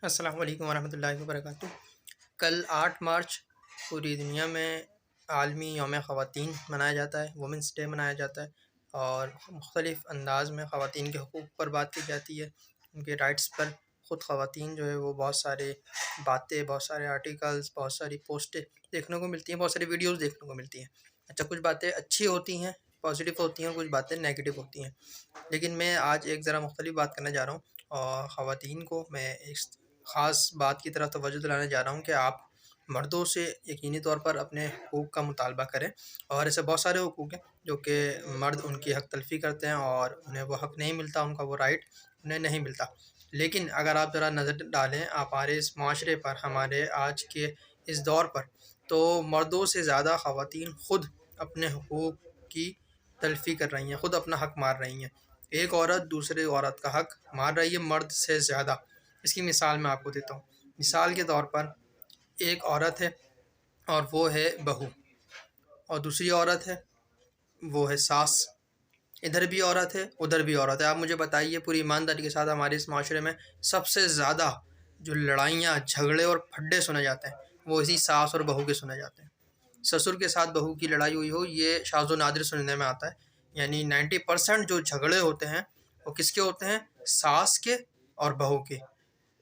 अस्सलाम वालेकुम वरहमतुल्लाहि वबरकातुह। कल 8 मार्च पूरी दुनिया में आलमी यौम ख़वातीन मनाया जाता है, वुमेंस डे मनाया जाता है और मुख्तलिफ़ अंदाज़ में ख़वातीन के हकूक़ पर बात की जाती है, उनके राइट्स पर। ख़ुद ख़वातीन जो है वो बहुत सारे बातें, बहुत सारे आर्टिकल्स, बहुत सारी पोस्टें देखने को मिलती हैं, बहुत सारी वीडियोज़ देखने को मिलती हैं। अच्छा, कुछ बातें अच्छी होती हैं, पॉजिटिव होती हैं और कुछ बातें नेगेटिव होती हैं। लेकिन मैं आज एक ज़रा मुख्तलिफ़ बात करने जा रहा हूँ और ख़वातीन को मैं एक ख़ास बात की तरफ तवज्जो दिलाने जा रहा हूँ कि आप मर्दों से यकीनी तौर पर अपने हकूक़ का मुतालबा करें। और ऐसे बहुत सारे हकूक़ हैं जो कि मर्द उनकी हक़ तलफ़ी करते हैं और उन्हें वो हक़ नहीं मिलता, उनका वो राइट उन्हें नहीं मिलता। लेकिन अगर आप ज़रा नज़र डालें हमारे इस माशरे पर, हमारे आज के इस दौर पर, तो मर्दों से ज़्यादा ख़वातीन ख़ुद अपने हकूक़ की तलफ़ी कर रही हैं, ख़ुद अपना हक़ मार रही हैं। एक औरत दूसरे औरत का हक़ मार रही है मर्द से ज़्यादा। इसकी मिसाल मैं आपको देता हूँ। मिसाल के तौर पर एक औरत है और वो है बहू, और दूसरी औरत है, वो है सास। इधर भी औरत है, उधर भी औरत है। आप मुझे बताइए पूरी ईमानदारी के साथ, हमारे इस माशरे में सबसे ज़्यादा जो लड़ाइयाँ, झगड़े और फड्डे सुने जाते हैं, वो इसी सास और बहू के सुने जाते हैं। ससुर के साथ बहू की लड़ाई हुई हो, ये शाज़ व नादिर सुनने में आता है। यानी 90% जो झगड़े होते हैं वो किसके होते हैं? सास के और बहू के,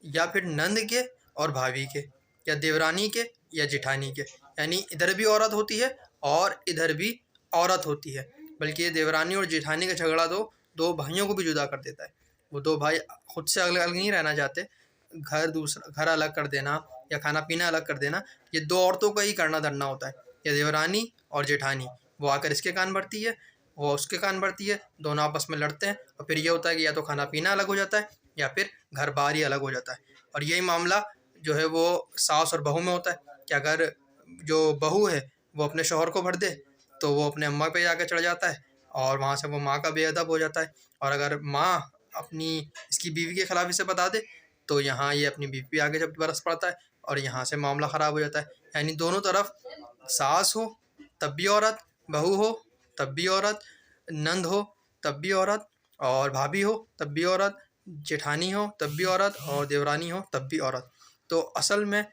या फिर नंद के और भाभी के, या देवरानी के या जेठानी के। यानी इधर भी औरत होती है और इधर भी औरत होती है। बल्कि ये देवरानी और जेठानी का झगड़ा तो दो भाइयों को भी जुदा कर देता है। वो दो भाई खुद से अलग अलग नहीं रहना चाहते, घर अलग कर देना या खाना पीना अलग कर देना, ये दो औरतों का ही करना धरना होता है। ये देवरानी और जेठानी, वो आकर इसके कान भरती है, वो उसके कान भरती है, दोनों आपस में लड़ते हैं और फिर ये होता है कि या तो खाना पीना अलग हो जाता है या फिर घर बार ही अलग हो जाता है। और यही मामला जो है वो सास और बहू में होता है कि अगर जो बहू है वो अपने शौहर को भर दे तो वो अपने अम्मा पे जाकर चढ़ जाता है और वहाँ से वो माँ का बेअदब हो जाता है। और अगर माँ अपनी इसकी बीवी के ख़िलाफ़ इसे बता दे तो यहाँ ये अपनी बीवी पे आगे जब बरस पड़ता है और यहाँ से मामला ख़राब हो जाता है। यानी दोनों तरफ सास हो तब भी औरत, बहू हो तब भी औरत, नंद हो तब भी औरत, और भाभी हो तब भी औरत, जेठानी हो तब भी औरत, और देवरानी हो तब भी औरत। तो असल में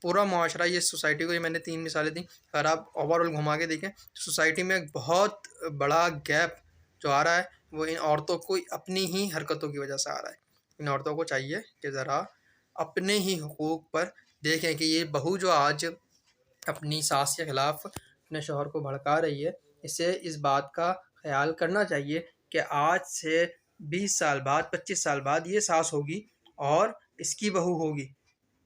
पूरा मुआशरा, ये सोसाइटी को, ये मैंने 3 मिसालें दी, अगर आप ओवरऑल घुमा के देखें तो सोसाइटी में एक बहुत बड़ा गैप जो आ रहा है वो इन औरतों को अपनी ही हरकतों की वजह से आ रहा है। इन औरतों को चाहिए कि ज़रा अपने ही हकूक़ पर देखें कि ये बहू जो आज अपनी सास के ख़िलाफ़ अपने शौहर को भड़का रही है, इसे इस बात का ख़याल करना चाहिए कि आज से 20 साल बाद, 25 साल बाद ये सास होगी और इसकी बहू होगी।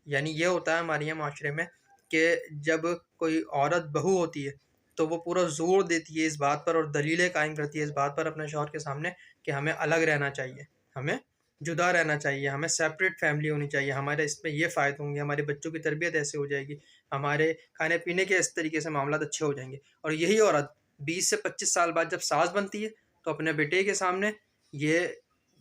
यानी ये होता है हमारे यहाँ माशरे में कि जब कोई औरत बहू होती है तो वो पूरा ज़ोर देती है इस बात पर और दलीलें कायम करती है इस बात पर अपने शौहर के सामने कि हमें अलग रहना चाहिए, हमें जुदा रहना चाहिए, हमें सेपरेट फैमिली होनी चाहिए, हमारे इसमें ये फ़ायदे होंगे, हमारे बच्चों की तरबियत ऐसे हो जाएगी, हमारे खाने-पीने के इस तरीके से मामलात अच्छे हो जाएँगे। और यही औरत 20 से 25 साल बाद जब सास बनती है तो अपने बेटे के सामने ये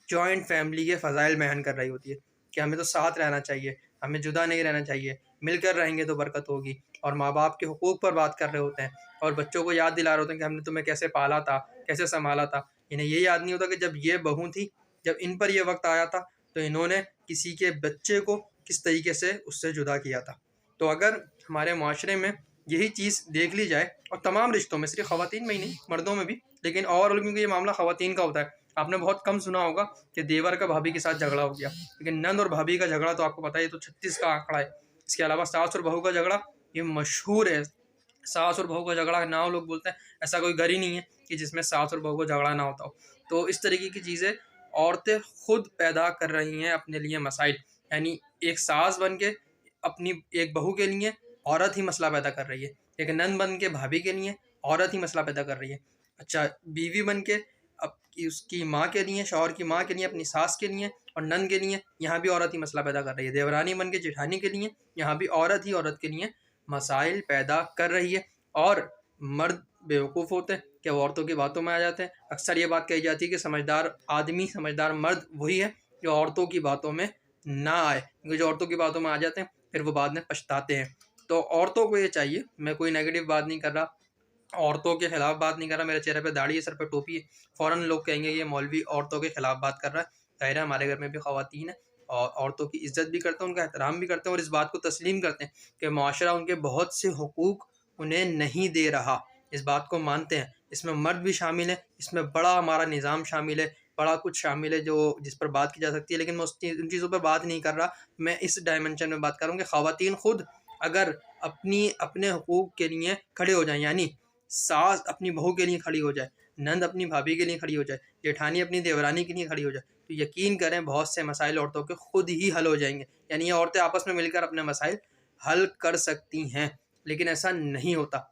जॉइंट फैमिली के फ़ज़ाइल बयान कर रही होती है कि हमें तो साथ रहना चाहिए, हमें जुदा नहीं रहना चाहिए, मिलकर रहेंगे तो बरकत होगी। और माँ-बाप के हकूक़ पर बात कर रहे होते हैं और बच्चों को याद दिला रहे होते हैं कि हमने तुम्हें कैसे पाला था, कैसे सँभाला था। इन्हें ये याद नहीं होता कि जब ये बहू थी, जब इन पर ये वक़्त आया था तो इन्होंने किसी के बच्चे को किस तरीके से उससे जुदा किया था। तो अगर हमारे माशरे में यही चीज़ देख ली जाए, और तमाम रिश्तों में, सिर्फ़ ख़वातीन में ही नहीं, मर्दों में भी, लेकिन ओवरऑल क्योंकि ये मामला ख़वातीन का होता है, आपने बहुत कम सुना होगा कि देवर का भाभी के साथ झगड़ा हो गया, लेकिन नंद और भाभी का झगड़ा तो आपको पता है, ये तो 36 का आंकड़ा है। इसके अलावा सास और बहू का झगड़ा ये मशहूर है। सास और बहू का झगड़ा ना, लोग बोलते हैं ऐसा कोई घर ही नहीं है कि जिसमें सास और बहू का झगड़ा ना होता हो। तो इस तरीके की चीज़ें औरतें खुद पैदा कर रही हैं अपने लिए मसाइल। यानी एक सास बन के अपनी एक बहू के लिए औरत ही मसला पैदा कर रही है, एक नंद बन के भाभी के लिए औरत ही मसला पैदा कर रही है। अच्छा, बीवी बन के अब उसकी माँ के लिए, शौहर की माँ के लिए, अपनी सास के लिए और नंद के लिए, यहाँ भी औरत ही मसला पैदा कर रही है। देवरानी बन के जेठानी के लिए, यहाँ भी औरत ही औरत के लिए मसाइल पैदा कर रही है। और मर्द बेवकूफ़ होते हैं कि वो औरतों की बातों में आ जाते हैं। अक्सर ये बात कही जाती है कि समझदार आदमी, समझदार मर्द वही है जो औरतों की बातों में ना आए, क्योंकि जो औरतों की बातों में आ जाते हैं फिर वो बाद में पछताते हैं। तो औरतों को ये चाहिए, मैं कोई नेगेटिव बात नहीं कर रहा, औरतों के खिलाफ बात नहीं कर रहा, मेरे चेहरे पे दाढ़ी है, सर पे टोपी है, फ़ौरन लोग कहेंगे ये मौलवी औरतों के खिलाफ बात कर रहा है। ज़ाहिर है हमारे घर में भी ख़वातीन हैं और औरतों की इज़्ज़त भी करते हैं, उनका एहतराम भी करते हैं और इस बात को तस्लीम करते हैं कि माशरा उनके बहुत से हुकूक उन्हें नहीं दे रहा। इस बात को मानते हैं। इसमें मर्द भी शामिल है, इसमें बड़ा हमारा निज़ाम शामिल है, बड़ा कुछ शामिल है जो जिस पर बात की जा सकती है, लेकिन मैं उन चीज़ों पर बात नहीं कर रहा। मैं इस डायमेंशन में बात कर रहा हूँ कि ख़वातीन खुद अगर अपने हुकूक के लिए खड़े हो जाएँ, यानी सास अपनी बहू के लिए खड़ी हो जाए, नंद अपनी भाभी के लिए खड़ी हो जाए, जेठानी अपनी देवरानी के लिए खड़ी हो जाए, तो यकीन करें बहुत से मसाइल औरतों के खुद ही हल हो जाएंगे। यानी ये औरतें आपस में मिलकर अपने मसाइल हल कर सकती हैं, लेकिन ऐसा नहीं होता।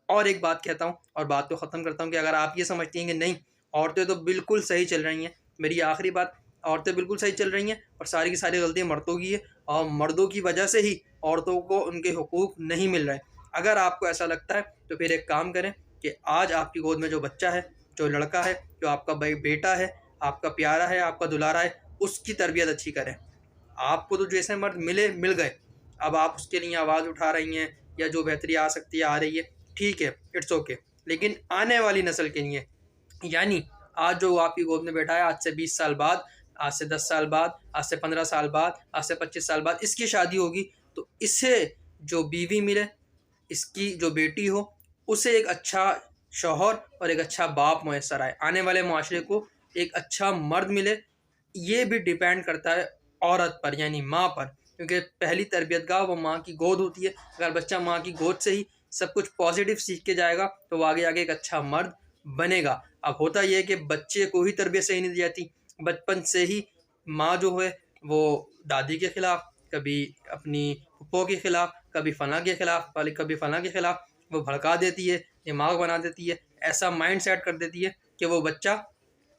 और एक बात कहता हूँ और बात को ख़त्म करता हूँ कि अगर आप ये समझती हैं कि नहीं, औरतें तो बिल्कुल सही चल रही हैं, मेरी आखिरी बात, औरतें बिल्कुल सही चल रही हैं और सारी की सारी गलतियाँ मर्दों की है और मर्दों की वजह से ही औरतों को उनके हुकूक नहीं मिल रहे हैं। अगर आपको ऐसा लगता है तो फिर एक काम करें कि आज आपकी गोद में जो बच्चा है, जो लड़का है, जो आपका बेटा है, आपका प्यारा है, आपका दुलारा है, उसकी तरबियत अच्छी करें। आपको तो जैसे मर्द मिल गए, अब आप उसके लिए आवाज़ उठा रही हैं या जो बेहतरी आ सकती है आ रही है, ठीक है, इट्स ओके। लेकिन आने वाली नस्ल के लिए, यानी आज जो आपकी गोद में बैठा है, आज से 20 साल बाद, आज से 10 साल बाद, आज से 15 साल बाद, आज से 25 साल बाद इसकी शादी होगी, तो इसे जो बीवी मिले, इसकी जो बेटी हो, उसे एक अच्छा शौहर और एक अच्छा बाप मुयस्सर आए, आने वाले मुआशरे को एक अच्छा मर्द मिले। ये भी डिपेंड करता है औरत पर, यानी माँ पर, क्योंकि पहली तरबियतगाह वो माँ की गोद होती है। अगर बच्चा माँ की गोद से ही सब कुछ पॉजिटिव सीख के जाएगा तो वो आगे आगे एक अच्छा मर्द बनेगा। अब होता यह है कि बच्चे को ही तरबियत सही नहीं दी जाती, बचपन से ही माँ जो है वो दादी के खिलाफ, कभी अपनी फूफो के खिलाफ, कभी फलां के खिलाफ, कभी फलां के खिलाफ वो भड़का देती है, दिमाग बना देती है, ऐसा माइंड सेट कर देती है कि वो बच्चा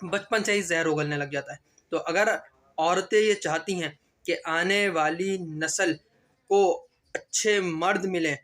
बचपन से ही जहर उगलने लग जाता है। तो अगर औरतें ये चाहती हैं कि आने वाली नस्ल को अच्छे मर्द मिलें,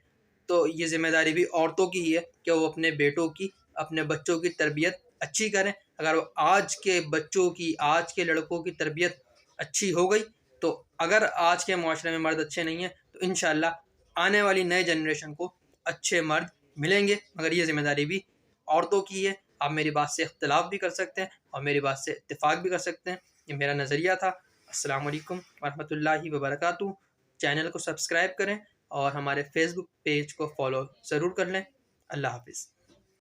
तो ये ज़िम्मेदारी भी औरतों की ही है कि वो अपने बेटों की, अपने बच्चों की तरबियत अच्छी करें। अगर वो आज के बच्चों की, आज के लड़कों की तरबियत अच्छी हो गई, तो अगर आज के माशरे में मर्द अच्छे नहीं हैं, तो इंशाअल्लाह आने वाली नए जनरेशन को अच्छे मर्द मिलेंगे। मगर ये ज़िम्मेदारी भी औरतों की है। आप मेरी बात से इख्तिलाफ भी कर सकते हैं और मेरी बात से इत्तेफाक भी कर सकते हैं। ये मेरा नज़रिया था। अस्सलाम वालेकुम वरहमतुल्लाहि वबरकातुहू। चैनल को सब्सक्राइब करें और हमारे फेसबुक पेज को फॉलो ज़रूर कर लें। अल्लाह हाफ़िज़।